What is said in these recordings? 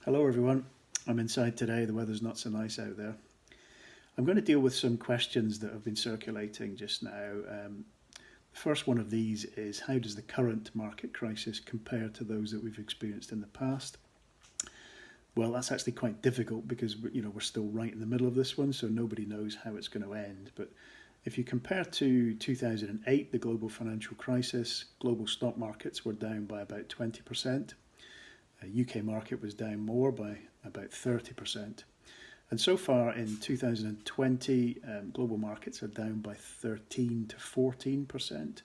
Hello everyone, I'm inside today, the weather's not so nice out there. I'm going to deal with some questions that have been circulating just now. The first one of these is, how does the current market crisis compare to those that we've experienced in the past? Well, that's actually quite difficult because we're still right in the middle of this one, so nobody knows how it's going to end. But if you compare to 2008, the global financial crisis, global stock markets were down by about 20%. UK market was down more by about 30%. And so far in 2020, global markets are down by 13 to 14%, and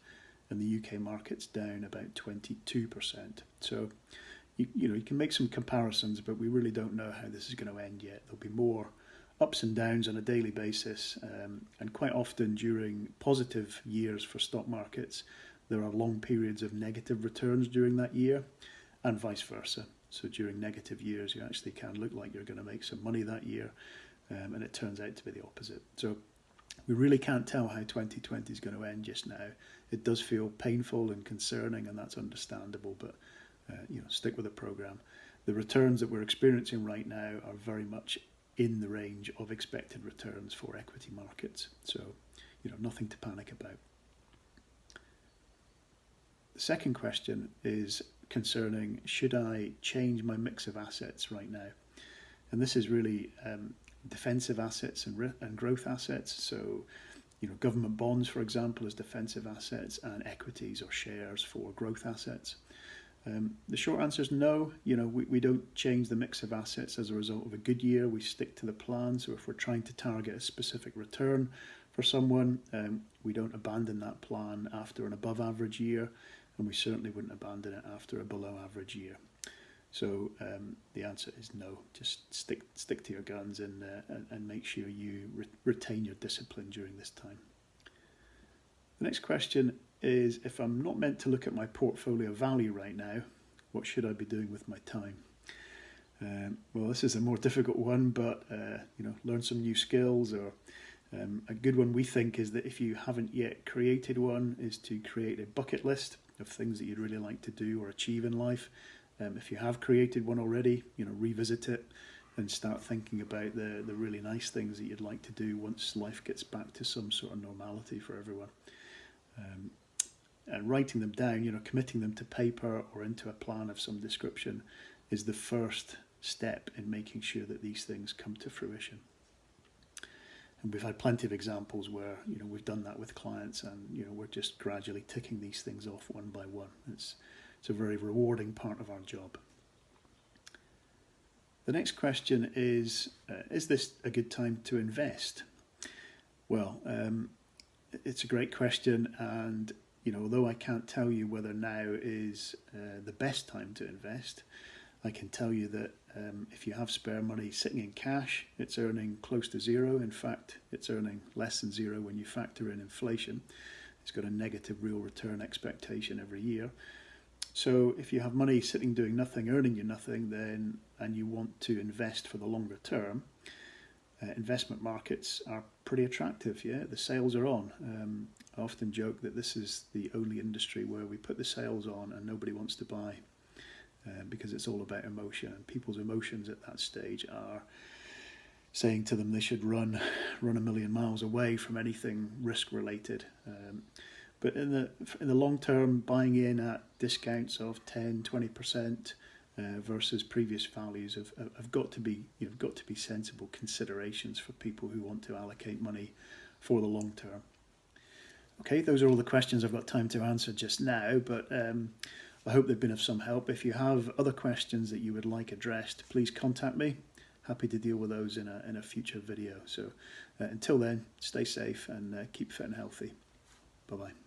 the UK market's down about 22%. So you can make some comparisons, but we really don't know how this is going to end yet. There'll be more ups and downs on a daily basis, and quite often during positive years for stock markets, there are long periods of negative returns during that year, and vice versa. So during negative years, you actually can look like you're going to make some money that year, and it turns out to be the opposite. So we really can't tell how 2020 is going to end just now. It does feel painful and concerning, and that's understandable, but stick with the program. The returns that we're experiencing right now are very much in the range of expected returns for equity markets. So, nothing to panic about. The second question is concerning, should I change my mix of assets right now? And this is really defensive assets and growth assets. So, government bonds, for example, as defensive assets, and equities or shares for growth assets. The short answer is no. We don't change the mix of assets as a result of a good year. We stick to the plan. So if we're trying to target a specific return for someone, we don't abandon that plan after an above average year, and we certainly wouldn't abandon it after a below average year. So the answer is no. Just stick to your guns and make sure you retain your discipline during this time. The next question is, if I'm not meant to look at my portfolio value right now, what should I be doing with my time? Well, this is a more difficult one, but learn some new skills, or a good one we think is that if you haven't yet created one, is to create a bucket list of things that you'd really like to do or achieve in life. If you have created one already, revisit it and start thinking about the really nice things that you'd like to do once life gets back to some sort of normality for everyone. And writing them down, committing them to paper or into a plan of some description is the first step in making sure that these things come to fruition. And we've had plenty of examples where we've done that with clients, and we're just gradually ticking these things off one by one. It's a very rewarding part of our job. The next question is this a good time to invest? Well, it's a great question, and although I can't tell you whether now is the best time to invest, I can tell you that if you have spare money sitting in cash, it's earning close to zero. In fact, it's earning less than zero when you factor in inflation. It's got a negative real return expectation every year. So if you have money sitting doing nothing, earning you nothing, and you want to invest for the longer term, investment markets are pretty attractive. Yeah, the sales are on. I often joke that this is the only industry where we put the sales on and nobody wants to buy, because it's all about emotion, and people's emotions at that stage are saying to them they should run a million miles away from anything risk related. But in the long term, buying in at discounts of 10-20% versus previous values have got to be sensible considerations for people who want to allocate money for the long term. Okay, those are all the questions I've got time to answer just now, but I hope they've been of some help. If you have other questions that you would like addressed, please contact me. Happy to deal with those in a future video. So until then, stay safe and keep fit and healthy. Bye-bye.